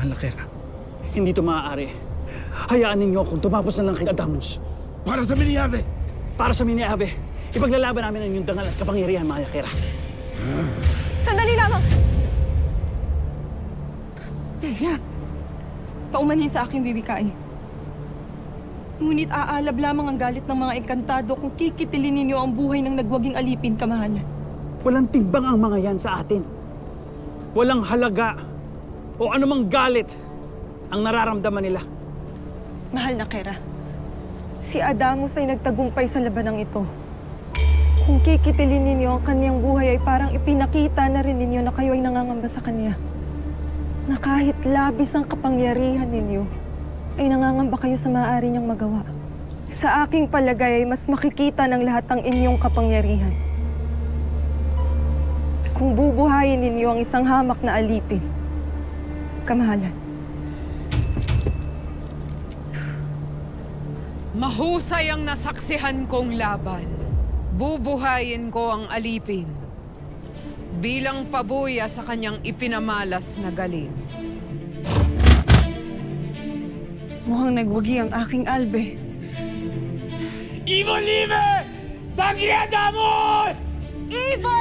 Mahal na Kera, hindi ito maaari. Hayaan ninyo akong tumapos na lang kay Adamos. Para sa Miniave! Para sa Miniave, ipaglalaban namin ang inyong dangal at kapangyarihan, Mahal na Kera. Sandali lamang! Delia, paumanhin sa aking bibigay. Ngunit aalab lamang ang galit ng mga engkantado kung kikitilin ninyo ang buhay ng nagwaging alipin, kamahalan. Walang timbang ang mga yan sa atin. Walang halaga o anumang galit ang nararamdaman nila. Mahal na Kera, si Adamos ay nagtagumpay sa labanang ito. Kung kikitilin ninyo ang kanyang buhay ay parang ipinakita na rin ninyo na kayo ay nangangamba sa kanya. Na kahit labis ang kapangyarihan ninyo, ay nangangamba kayo sa maaari niyang magawa. Sa aking palagay ay mas makikita ng lahat ang inyong kapangyarihan kung bubuhayin ninyo ang isang hamak na alipin, kamahalan. Mahusay ang nasaksihan kong laban. Bubuhayin ko ang alipin bilang pabuya sa kanyang ipinamalas na galing. Mukhang nagwagi ang aking albe. Evil Liver! Sangre Adamos! Evil!